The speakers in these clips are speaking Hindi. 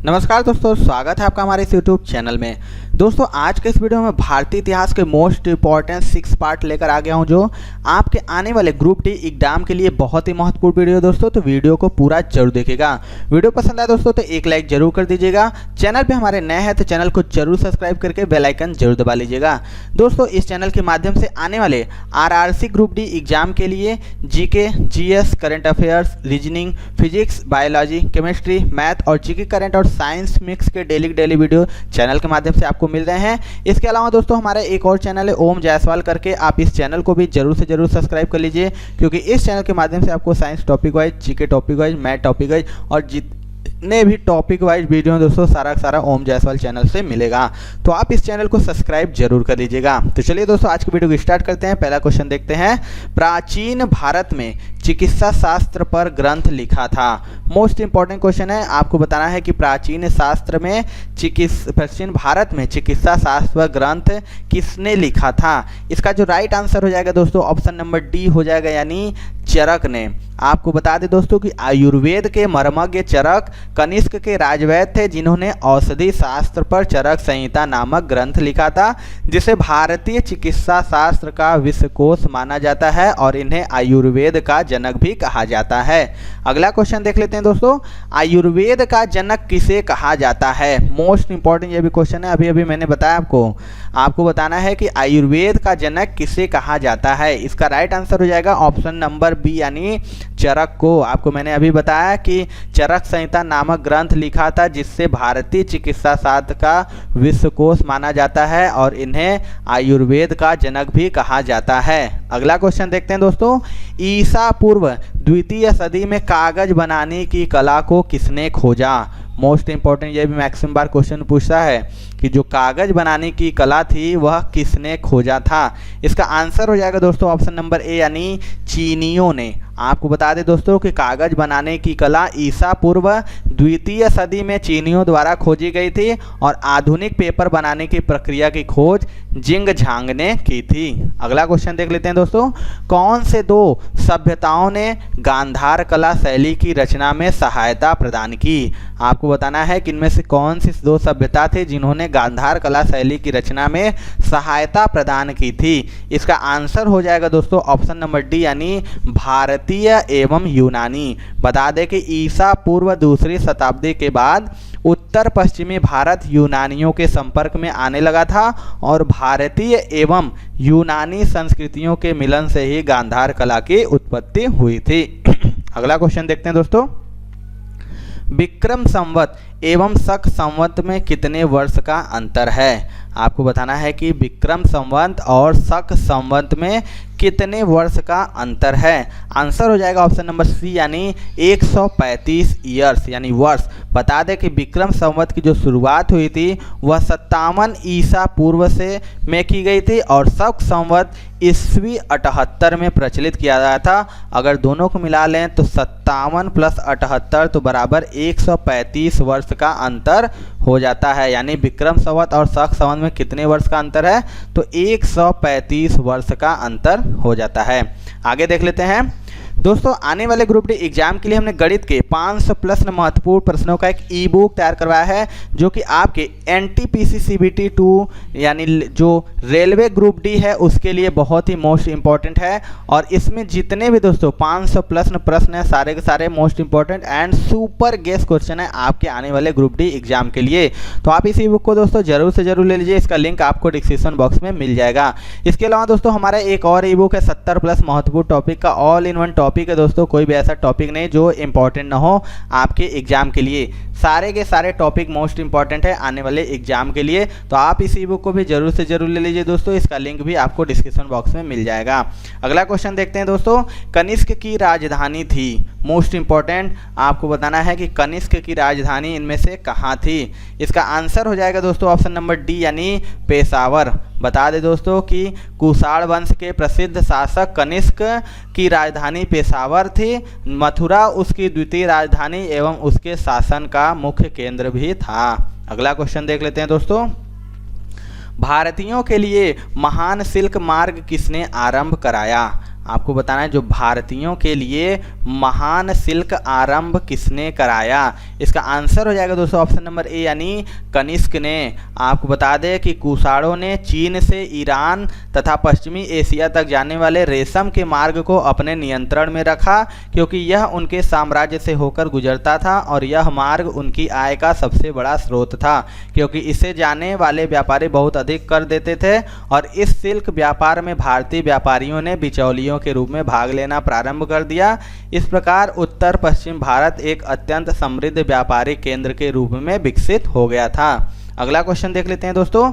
नमस्कार दोस्तों, स्वागत है आपका हमारे इस YouTube चैनल में। दोस्तों आज के इस वीडियो में भारतीय इतिहास के मोस्ट इंपॉर्टेंट 6 पार्ट लेकर आ गया हूं, जो आपके आने वाले ग्रुप डी एग्जाम के लिए बहुत ही महत्वपूर्ण वीडियो है दोस्तों। तो वीडियो को पूरा जरूर देखिएगा। वीडियो पसंद आए दोस्तों तो एक लाइक जरूर कर दीजिएगा। चैनल पे हमारे नए हैं तो चैनल को जरूर सब्सक्राइब करके बेल आइकन जरूर दबा लीजिएगा। दोस्तों इस चैनल के माध्यम से आने वाले RRC ग्रुप डी एग्जाम के लिए GK, GS, current affairs, reasoning, physics, biology, chemistry, math और जीके करंट और साइंस मिक्स के डेली वीडियो चैनल के माध्यम से आपको मिल रहे हैं। इसके अलावा दोस्तों हमारा एक और चैनल है ओम जायसवाल करके, आप इस चैनल को भी जरूर से जरूर सब्सक्राइब कर लीजिए, क्योंकि इस चैनल के माध्यम से आपको science topic wise, GK topic wise, math topic wise और जितने भी टॉपिक वाइज वीडियो दोस्तों सारा ओम जायसवाल चैनल से मिलेगा। तो आप इस चैनल को सब्सक्राइब जरूर कर लीजिएगा। तो चलिए दोस्तों आज की वीडियो को स्टार्ट करते हैं। पहला क्वेश्चन देखते हैं। प्राचीन भारत में चिकित्सा शास्त्र पर ग्रंथ लिखा था। मोस्ट इंपॉर्टेंट क्वेश्चन है। आपको बताना है कि प्राचीन भारत में चिकित्सा शास्त्र पर ग्रंथ किसने लिखा था। इसका जो राइट आंसर हो जाएगा दोस्तों ऑप्शन नंबर डी हो जाएगा, यानी चरक ने। आपको बता दें दोस्तों कि आयुर्वेद के मर्मज्ञ चरक कनिष्क के राजवैद्य थे, जिन्होंने औषधि शास्त्र पर चरक संहिता नामक ग्रंथ लिखा था, जिसे भारतीय चिकित्सा शास्त्र का विश्वकोश माना जाता है और इन्हें आयुर्वेद का जनक भी कहा जाता है। अगला क्वेश्चन देख लेते हैं दोस्तों। आयुर्वेद का जनक किसे कहा जाता है। मोस्ट इंपॉर्टेंट ये भी क्वेश्चन है। अभी मैंने बताया आपको बताना है कि आयुर्वेद का जनक किसे कहा जाता है। इसका राइट आंसर हो जाएगा ऑप्शन नंबर बी, यानी चरक को। आपको मैंने अभी बताया कि चरक संहिता नामक ग्रंथ लिखा था, जिससे भारतीय चिकित्सा शास्त्र का विश्वकोश माना जाता है और इन्हें आयुर्वेद का जनक भी कहा जाता है। अगला क्वेश्चन देखते हैं दोस्तों। ईसा पूर्व द्वितीय सदी में कागज बनाने की कला को किसने खोजा। मोस्ट इंपॉर्टेंट ये भी मैक्सिमम बार क्वेश्चन पूछता है कि जो कागज बनाने की कला थी वह किसने खोजा था। इसका आंसर हो जाएगा दोस्तों ऑप्शन नंबर ए, यानी चीनियों ने। आपको बता दें दोस्तों कि कागज बनाने की कला ईसा पूर्व द्वितीय सदी में चीनियों द्वारा खोजी गई थी और आधुनिक पेपर बनाने की प्रक्रिया की खोज जिंग झांग ने की थी। अगला क्वेश्चन देख लेते हैं दोस्तों। कौन से दो सभ्यताओं ने गांधार कला शैली की रचना में सहायता प्रदान की। आपको बताना है कि इनमें से कौन सी दो सभ्यता थे जिन्होंने गांधार कला शैली की रचना में सहायता प्रदान की थी। इसका आंसर हो जाएगा दोस्तों ऑप्शन नंबर डी, यानी भारतीय एवं यूनानी। बता दें कि ईसा पूर्व दूसरी शताब्दी के बाद उत्तर पश्चिमी भारत यूनानियों के संपर्क में आने लगा था और भारतीय एवं यूनानी संस्कृतियों के मिलन से ही गांधार कला की उत्पत्ति हुई थी। अगला क्वेश्चन देखते हैं दोस्तों। विक्रम संवत एवं शक संवत में कितने वर्ष का अंतर है। आपको बताना है कि विक्रम संवत और शक संवत में कितने वर्ष का अंतर है। आंसर हो जाएगा ऑप्शन नंबर सी, यानी 135 ईयर्स, यानी वर्ष। बता दें कि विक्रम संवत की जो शुरुआत हुई थी वह 57 ईसा पूर्व से में की गई थी और शक संवत ईस्वी 78 में प्रचलित किया गया था। अगर दोनों को मिला लें तो 57 + 78 तो बराबर 135 वर्ष का अंतर हो जाता है। यानी विक्रम संवत और शक संवत में कितने वर्ष का अंतर है, तो 135 वर्ष का अंतर हो जाता है। आगे देख लेते हैं दोस्तों। आने वाले ग्रुप डी एग्जाम के लिए हमने गणित के 500 प्लस महत्वपूर्ण प्रश्नों का एक ई बुक तैयार करवाया है, जो कि आपके NTPC CBT 2 यानी जो रेलवे ग्रुप डी है उसके लिए बहुत ही मोस्ट इंपॉर्टेंट है। और इसमें जितने भी दोस्तों 500 प्लस प्रश्न है सारे के सारे most important and super guess question है आपके आने वाले ग्रुप डी एग्जाम के लिए। तो आप इस ई बुक को दोस्तों जरूर से जरूर ले लीजिए। इसका लिंक आपको डिस्क्रिप्शन बॉक्स में मिल जाएगा। इसके अलावा दोस्तों हमारा एक और ई बुक है 70 प्लस महत्वपूर्ण टॉपिक का। ऑल इन वन टॉपिक है दोस्तों, कोई भी ऐसा टॉपिक नहीं जो इंपॉर्टेंट ना हो आपके एग्जाम के लिए। सारे के सारे टॉपिक मोस्ट इंपॉर्टेंट है आने वाले एग्जाम के लिए। तो आप इस ई बुक को भी जरूर से जरूर ले लीजिए दोस्तों। इसका लिंक भी आपको डिस्क्रिप्शन बॉक्स में मिल जाएगा। अगला क्वेश्चन देखते हैं दोस्तों। कनिष्क की राजधानी थी। मोस्ट इंपॉर्टेंट आपको बताना है कि कनिष्क की राजधानी इनमें से कहाँ थी। इसका आंसर हो जाएगा दोस्तों ऑप्शन नंबर डी, यानी पेशावर। बता दें दोस्तों कि कुषाण वंश के प्रसिद्ध शासक कनिष्क की राजधानी पेशावर थी। मथुरा उसकी द्वितीय राजधानी एवं उसके शासन का मुख्य केंद्र भी था। अगला क्वेश्चन देख लेते हैं दोस्तों। भारतीयों के लिए महान सिल्क मार्ग किसने आरंभ कराया। आपको बताना है जो भारतीयों के लिए महान सिल्क आरंभ किसने कराया। इसका आंसर हो जाएगा दोस्तों ऑप्शन नंबर ए यानी कनिष्क ने। आपको बता दें कि कुषाणों ने चीन से ईरान तथा पश्चिमी एशिया तक जाने वाले रेशम के मार्ग को अपने नियंत्रण में रखा, क्योंकि यह उनके साम्राज्य से होकर गुजरता था और यह मार्ग उनकी आय का सबसे बड़ा स्रोत था, क्योंकि इसे जाने वाले व्यापारी बहुत अधिक कर देते थे और इस सिल्क व्यापार में भारतीय व्यापारियों ने बिचौलियों के रूप में भाग लेना प्रारंभ कर दिया। इस प्रकार उत्तर पश्चिम भारत एक अत्यंत समृद्ध व्यापारिक केंद्र के रूप में विकसित हो गया था। अगला क्वेश्चन देख लेते हैं दोस्तों।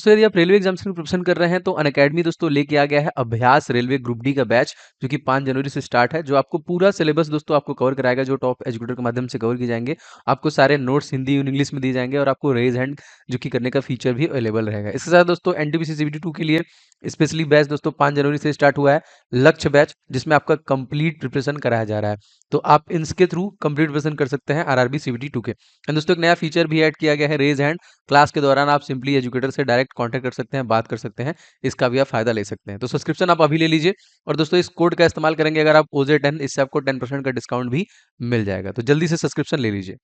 यदि आप रेलवे एग्जाम्स की प्रिपरेशन कर रहे हैं तो अनअकैडमी दोस्तों लेके आ गया है अभ्यास रेलवे ग्रुप डी का बैच, जो कि 5 जनवरी से स्टार्ट है, जो आपको पूरा सिलेबस दोस्तों आपको कवर कराएगा, जो टॉप एजुकेटर के माध्यम से कवर किए जाएंगे। आपको सारे नोट्स हिंदी और इंग्लिश में दिए जाएंगे और आपको रेज हैंड जो कि करने का फीचर भी अवेलेबल रहेगा। इसके साथ दोस्तों एनटीपीसी सीबीटी 2 के लिए स्पेशली बैच दोस्तों 5 जनवरी से स्टार्ट हुआ है, लक्ष्य बैच, जिसमें आपका कंप्लीट प्रिपरेशन कराया जा रहा है। तो आप इसके थ्रू कंप्लीट प्रिपरेशन कर सकते हैं आरआरबी सीबीटी 2 के। एंड दोस्तों एक नया फीचर भी ऐड किया गया है, रेज हैंड। क्लास के दौरान आप सिंपली एजुकेटर से डायरेक्ट कांटेक्ट कर सकते हैं, बात कर सकते हैं, इसका भी आप फायदा ले सकते हैं। तो सब्सक्रिप्शन आप अभी ले लीजिए और दोस्तों इस कोड का इस्तेमाल करेंगे अगर आप OJ10, इससे आपको 10% का डिस्काउंट भी मिल जाएगा। तो जल्दी से सब्सक्रिप्शन ले लीजिए।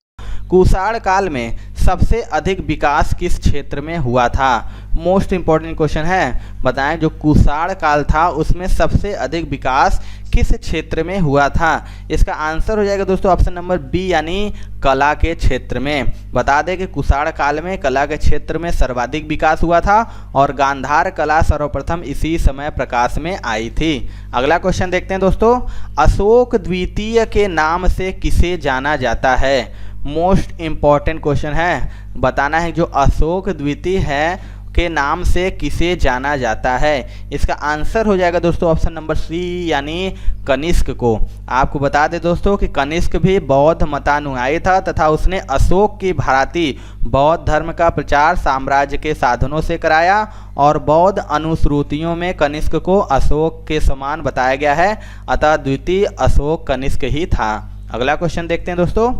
कुषाण काल में सबसे अधिक विकास किस क्षेत्र में हुआ था? मोस्ट इंपॉर्टेंट क्वेश्चन है, बताएं जो कुषाण काल था उसमें सबसे अधिक विकास किस क्षेत्र में हुआ था? इसका आंसर हो जाएगा दोस्तों ऑप्शन नंबर बी यानी कला के क्षेत्र में। बता दें कि कुषाण काल में कला के क्षेत्र में सर्वाधिक विकास हुआ था और गांधार कला सर्वप्रथम इसी समय प्रकाश में आई थी। अगला क्वेश्चन देखते हैं दोस्तों। अशोक द्वितीय के नाम से किसे जाना जाता है? मोस्ट इम्पॉर्टेंट क्वेश्चन है, बताना है जो अशोक द्वितीय है के नाम से किसे जाना जाता है। इसका आंसर हो जाएगा दोस्तों ऑप्शन नंबर सी यानी कनिष्क को। आपको बता दें दोस्तों कि कनिष्क भी बौद्ध मतानुयायी था तथा उसने अशोक की भांति बौद्ध धर्म का प्रचार साम्राज्य के साधनों से कराया और बौद्ध अनुश्रुतियों में कनिष्क को अशोक के समान बताया गया है, अतः द्वितीय अशोक कनिष्क ही था। अगला क्वेश्चन देखते हैं दोस्तों।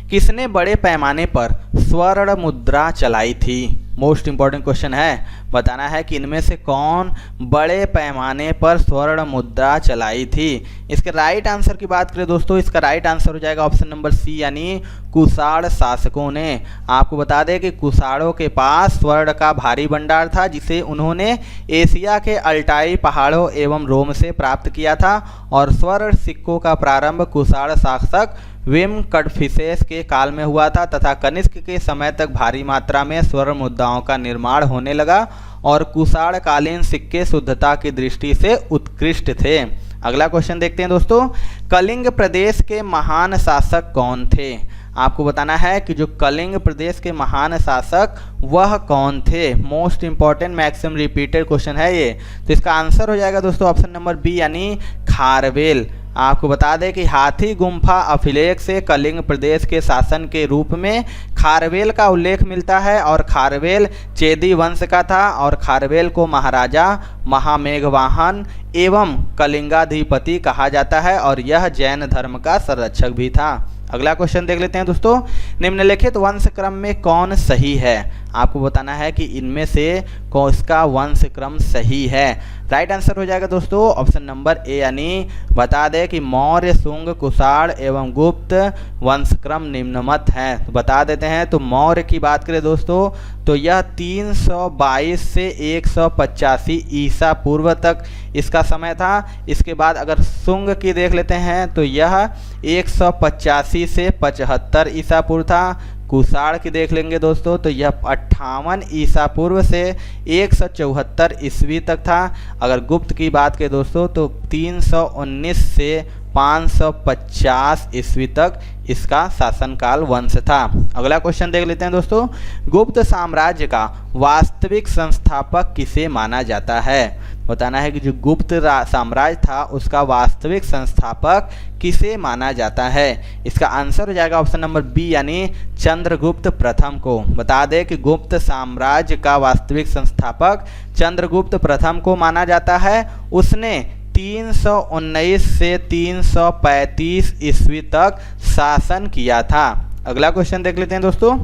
किसने बड़े पैमाने पर स्वर्ण मुद्रा चलाई थी? मोस्ट इंपॉर्टेंट क्वेश्चन है, बताना है कि इनमें से कौन बड़े पैमाने पर स्वर्ण मुद्रा चलाई थी। इसके राइट आंसर की बात करें दोस्तों, इसका राइट आंसर हो जाएगा ऑप्शन नंबर सी यानी कुषाण शासकों ने। आपको बता दें कि कुषाणों के पास स्वर्ण का भारी भंडार था, जिसे उन्होंने एशिया के अल्टाई पहाड़ों एवं रोम से प्राप्त किया था और स्वर्ण सिक्कों का प्रारंभ कुषाण शासक विम कडफिसेस के काल में हुआ था तथा कनिष्क के समय तक भारी मात्रा में स्वर्ण मुद्राओं का निर्माण होने लगा और कुषाण कालीन सिक्के शुद्धता की दृष्टि से उत्कृष्ट थे। अगला क्वेश्चन देखते हैं दोस्तों। कलिंग प्रदेश के महान शासक कौन थे? आपको बताना है कि जो कलिंग प्रदेश के महान शासक वह कौन थे। Most important maximum repeated question है ये। तो इसका आंसर हो जाएगा दोस्तों ऑप्शन नंबर बी यानी खारवेल। आपको बता दें कि हाथी गुम्फा अभिलेख से कलिंग प्रदेश के शासन के रूप में खारवेल का उल्लेख मिलता है और खारवेल चेदी वंश का था और खारवेल को महाराजा महामेघवाहन एवं कलिंगाधिपति कहा जाता है और यह जैन धर्म का संरक्षक भी था। अगला क्वेश्चन देख लेते हैं दोस्तों। निम्नलिखित वंश क्रम में कौन सही है? आपको बताना है कि इनमें से कौन सा वंश क्रम सही है। राइट आंसर हो जाएगा दोस्तों ऑप्शन नंबर ए यानी बता दें कि मौर्य, शुंग, कुषाण एवं गुप्त वंश क्रम निम्नमत हैं। तो बता देते हैं, तो मौर्य की बात करें दोस्तों तो यह 322 से 185 ईसा पूर्व तक इसका समय था। इसके बाद अगर शुंग की देख लेते हैं तो यह 185 से 75 ईसा पूर्व था। कुषाण की देख लेंगे दोस्तों तो यह 58 ईसा पूर्व से 174 ईस्वी तक था। अगर गुप्त की बात करें दोस्तों तो 319 से 550 ईस्वी तक इसका शासनकाल वंश था। अगला क्वेश्चन देख लेते हैं दोस्तों। गुप्त साम्राज्य का वास्तविक संस्थापक किसे माना जाता है? बताना है कि जो गुप्त साम्राज्य था उसका वास्तविक संस्थापक किसे माना जाता है। इसका आंसर हो जाएगा ऑप्शन नंबर बी यानी चंद्रगुप्त प्रथम को। बता दें कि गुप्त साम्राज्य का वास्तविक संस्थापक चंद्रगुप्त प्रथम को माना जाता है। उसने 319 से 335 ईस्वी तक शासन किया था। अगला क्वेश्चन देख लेते हैं दोस्तों।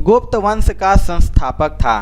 गुप्त वंश का संस्थापक था।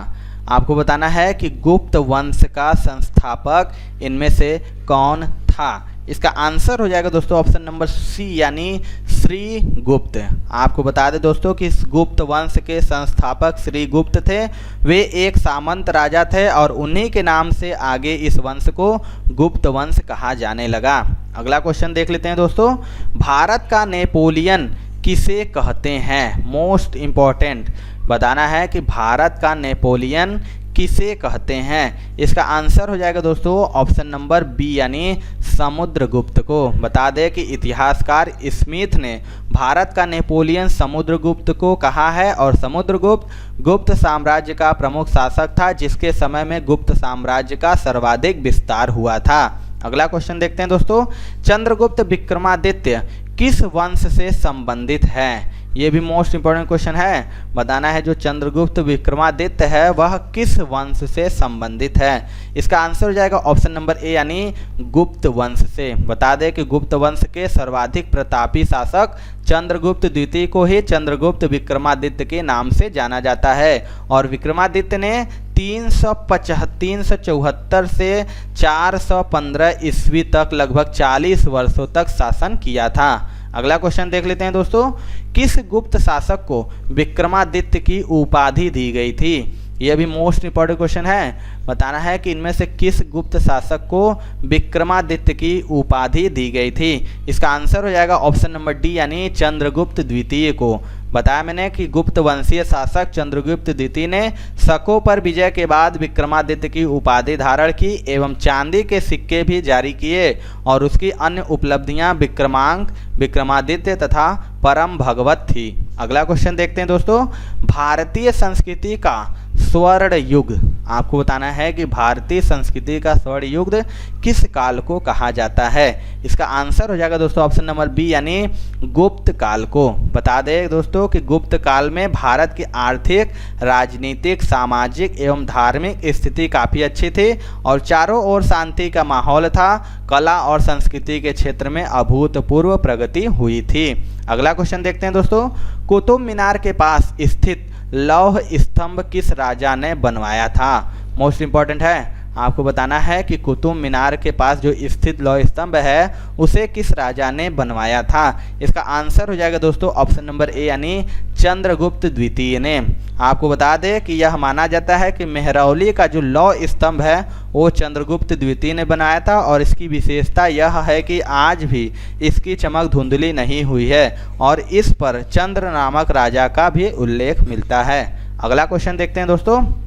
आपको बताना है कि गुप्त वंश का संस्थापक इनमें से कौन था। इसका आंसर हो जाएगा दोस्तों ऑप्शन नंबर सी यानी श्री गुप्त। आपको बता दें दोस्तों कि इस गुप्त वंश के संस्थापक श्री गुप्त थे। वे एक सामंत राजा थे और उन्हीं के नाम से आगे इस वंश को गुप्त वंश कहा जाने लगा। अगला क्वेश्चन देख लेते हैं दोस्तों, भारत का नेपोलियन किसे कहते हैं। मोस्ट इम्पॉर्टेंट बताना है कि भारत का नेपोलियन किसे कहते हैं। इसका आंसर हो जाएगा दोस्तों ऑप्शन नंबर बी यानी समुद्रगुप्त को। बता दें कि इतिहासकार स्मिथ ने भारत का नेपोलियन समुद्रगुप्त को कहा है और समुद्रगुप्त गुप्त साम्राज्य का प्रमुख शासक था जिसके समय में गुप्त साम्राज्य का सर्वाधिक विस्तार हुआ था। अगला क्वेश्चन देखते हैं दोस्तों, चंद्रगुप्त विक्रमादित्य किस वंश से संबंधित है। ये भी मोस्ट इंपॉर्टेंट क्वेश्चन है। बताना है जो चंद्रगुप्त विक्रमादित्य है वह किस वंश से संबंधित है। इसका आंसर हो जाएगा ऑप्शन नंबर ए यानी गुप्त वंश से। बता दें कि गुप्त वंश के सर्वाधिक प्रतापी शासक चंद्रगुप्त द्वितीय को ही चंद्रगुप्त विक्रमादित्य के नाम से जाना जाता है और विक्रमादित्य ने 374 से 415 ईस्वी तक लगभग 40 वर्षों तक शासन किया था। अगला क्वेश्चन देख लेते हैं दोस्तों, किस गुप्त शासक को विक्रमादित्य की उपाधि दी गई थी। यह भी मोस्ट इंपॉर्टेंट क्वेश्चन है। बताना है कि इनमें से किस गुप्त शासक को विक्रमादित्य की उपाधि दी गई थी। इसका आंसर हो जाएगा ऑप्शन नंबर डी यानी चंद्रगुप्त द्वितीय को। बताया मैंने कि गुप्त वंशीय शासक चंद्रगुप्त द्वितीय ने शकों पर विजय के बाद विक्रमादित्य की उपाधि धारण की एवं चांदी के सिक्के भी जारी किए और उसकी अन्य उपलब्धियां विक्रमांक, विक्रमादित्य तथा परम भगवत थी। अगला क्वेश्चन देखते हैं दोस्तों, भारतीय संस्कृति का स्वर्ण युग। आपको बताना है कि भारतीय संस्कृति का स्वर्ण युग किस काल को कहा जाता है। इसका आंसर हो जाएगा दोस्तों ऑप्शन नंबर बी यानी गुप्त काल को। बता दें दोस्तों कि गुप्त काल में भारत की आर्थिक, राजनीतिक, सामाजिक एवं धार्मिक स्थिति काफ़ी अच्छी थी और चारों ओर शांति का माहौल था। कला और संस्कृति के क्षेत्र में अभूतपूर्व प्रगति हुई थी। अगला क्वेश्चन देखते हैं दोस्तों, कुतुब मीनार के पास स्थित लौह स्तंभ किस राजा ने बनवाया था। मोस्ट इंपॉर्टेंट है। आपको बताना है कि कुतुब मीनार के पास जो स्थित लौह स्तंभ है उसे किस राजा ने बनवाया था। इसका आंसर हो जाएगा दोस्तों ऑप्शन नंबर ए यानी चंद्रगुप्त द्वितीय ने। आपको बता दें कि यह माना जाता है कि मेहरौली का जो लौह स्तंभ है वो चंद्रगुप्त द्वितीय ने बनाया था और इसकी विशेषता यह है कि आज भी इसकी चमक धुंधली नहीं हुई है और इस पर चंद्र नामक राजा का भी उल्लेख मिलता है। अगला क्वेश्चन देखते हैं दोस्तों,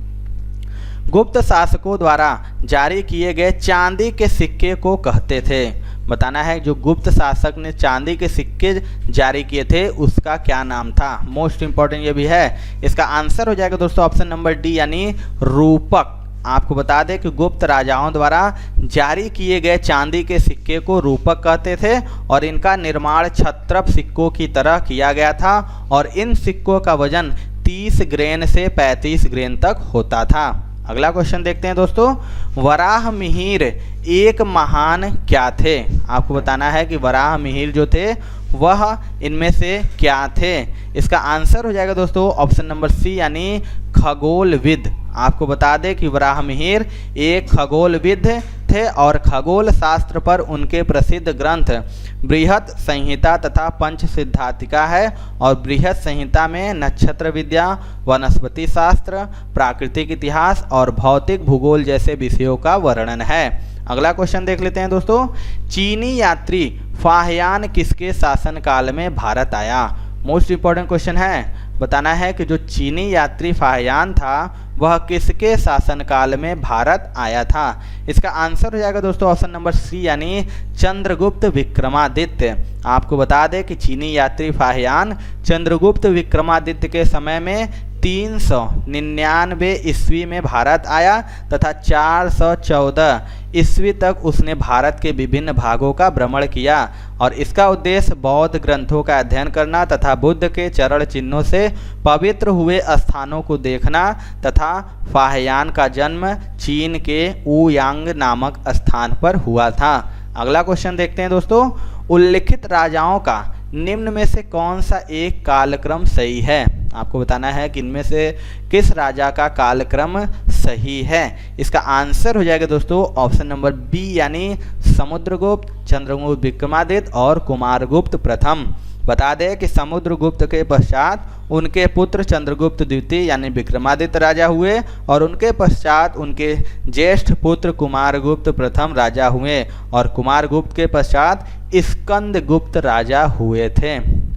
गुप्त शासकों द्वारा जारी किए गए चांदी के सिक्के को कहते थे। बताना है जो गुप्त शासक ने चांदी के सिक्के जारी किए थे उसका क्या नाम था। मोस्ट इंपॉर्टेंट ये भी है। इसका आंसर हो जाएगा दोस्तों ऑप्शन नंबर डी यानी रूपक। आपको बता दें कि गुप्त राजाओं द्वारा जारी किए गए चांदी के सिक्के को रूपक कहते थे और इनका निर्माण क्षत्रप सिक्कों की तरह किया गया था और इन सिक्कों का वजन 30 ग्रेन से 35 ग्रेन तक होता था। अगला क्वेश्चन देखते हैं दोस्तों, वराह मिहिर एक महान क्या थे। आपको बताना है कि वराह मिहिर जो थे वह इनमें से क्या थे। इसका आंसर हो जाएगा दोस्तों ऑप्शन नंबर सी यानी खगोलविद। आपको बता दें कि वराह मिहिर एक खगोलविद थे और खगोल शास्त्र पर उनके प्रसिद्ध ग्रंथ बृहत संहिता तथा पंच सिद्धांतिका है और बृहत संहिता में नक्षत्र विद्या, वनस्पति शास्त्र, प्राकृतिक इतिहास और भौतिक भूगोल जैसे विषयों का वर्णन है। अगला क्वेश्चन देख लेते हैं दोस्तों, चीनी यात्री फाहियान किसके शासनकाल में भारत आया। मोस्ट इंपॉर्टेंट क्वेश्चन है। बताना है कि जो चीनी यात्री फाहियान था वह किसके शासनकाल में भारत आया था। इसका आंसर हो जाएगा दोस्तों ऑप्शन नंबर सी यानी चंद्रगुप्त विक्रमादित्य। आपको बता दें कि चीनी यात्री फाहियान चंद्रगुप्त विक्रमादित्य के समय में 399 ईस्वी में भारत आया तथा 414 ईस्वी तक उसने भारत के विभिन्न भागों का भ्रमण किया और इसका उद्देश्य बौद्ध ग्रंथों का अध्ययन करना तथा बुद्ध के चरण चिन्हों से पवित्र हुए स्थानों को देखना तथा फाहियान का जन्म चीन के वुयांग नामक स्थान पर हुआ था। अगला क्वेश्चन देखते हैं दोस्तों, उल्लिखित राजाओं का निम्न में से कौन सा एक कालक्रम सही है। आपको बताना है कि इनमें से किस राजा का कालक्रम सही है। इसका आंसर हो जाएगा दोस्तों ऑप्शन नंबर बी यानी समुद्रगुप्त, चंद्रगुप्त विक्रमादित्य और कुमारगुप्त प्रथम। बता दें कि समुद्रगुप्त के पश्चात उनके पुत्र चंद्रगुप्त द्वितीय यानी विक्रमादित्य राजा हुए और उनके पश्चात उनके ज्येष्ठ पुत्र कुमारगुप्त प्रथम राजा हुए और कुमारगुप्त के पश्चात स्कंदगुप्त राजा हुए थे।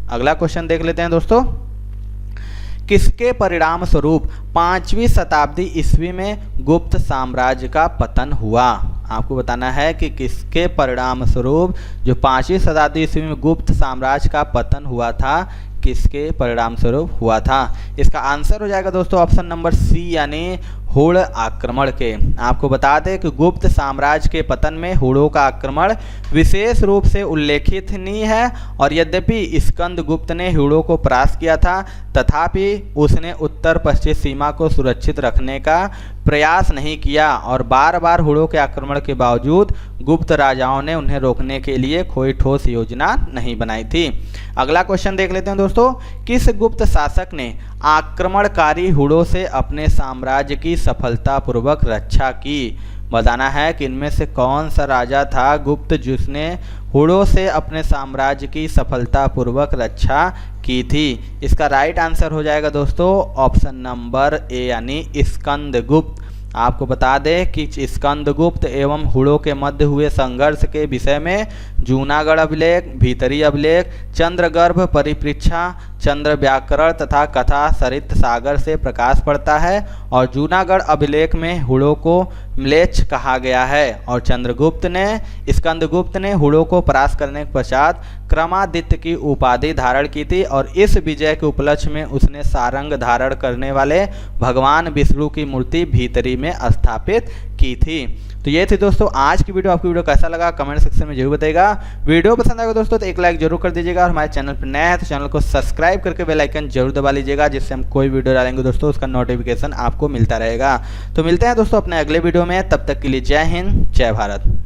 अगला क्वेश्चन देख लेते हैं दोस्तों। किसके परिणाम स्वरूप 5वीं शताब्दी ईस्वी में गुप्त साम्राज्य का पतन हुआ। आपको बताना है कि किसके परिणाम स्वरूप जो 5वीं शताब्दी ईस्वी में गुप्त साम्राज्य का पतन हुआ था, किसके परिणाम स्वरूप हुआ था। इसका आंसर हो जाएगा दोस्तों ऑप्शन नंबर सी यानी हुड़ आक्रमण के। आपको बता दें कि गुप्त साम्राज्य के पतन में हुड़ों का आक्रमण विशेष रूप से उल्लेखित नहीं है और यद्यपि स्कंदगुप्त ने हुड़ों को परास्त किया था तथापि उसने उत्तर पश्चिम सीमा को सुरक्षित रखने का प्रयास नहीं किया और बार बार हुड़ों के आक्रमण के बावजूद गुप्त राजाओं ने उन्हें रोकने के लिए कोई ठोस योजना नहीं बनाई थी। अगला क्वेश्चन देख लेते हैं दोस्तों। किस गुप्त शासक ने आक्रमणकारी हुड़ों से अपने साम्राज्य की सफलतापूर्वक रक्षा की। बताना है कि इनमें से कौन सा राजा था गुप्त जिसने हुड़ों से अपने साम्राज्य की सफलतापूर्वक रक्षा की थी। इसका राइट आंसर हो जाएगा दोस्तों ऑप्शन नंबर ए यानी स्कंदगुप्त। आपको बता दें कि स्कंदगुप्त एवं हुड़ों के मध्य हुए संघर्ष के विषय में जूनागढ़ अभिलेख, भीतरी अभिलेख, चंद्रगर्भ परिप्रेक्षा, चंद्र व्याकरण तथा कथा सरित सागर से प्रकाश पड़ता है और जूनागढ़ अभिलेख में हुड़ों को म्लेच्छ कहा गया है और स्कंदगुप्त ने हुड़ों को परास्त करने के पश्चात क्रमादित्य की उपाधि धारण की थी और इस विजय के उपलक्ष्य में उसने सारंग धारण करने वाले भगवान विष्णु की मूर्ति भीतरी में स्थापित की थी। तो ये थी दोस्तों आज की वीडियो। आपकी वीडियो कैसा लगा कमेंट सेक्शन में जरूर बताइएगा। वीडियो पसंद आएगा दोस्तों तो एक लाइक जरूर कर दीजिएगा और हमारे चैनल पर नया है तो चैनल को सब्सक्राइब करके बेल आइकन जरूर दबा लीजिएगा जिससे हम कोई वीडियो डालेंगे दोस्तों उसका नोटिफिकेशन आपको मिलता रहेगा। तो मिलते हैं दोस्तों अपने अगले वीडियो में, तब तक के लिए जय हिंद जय भारत।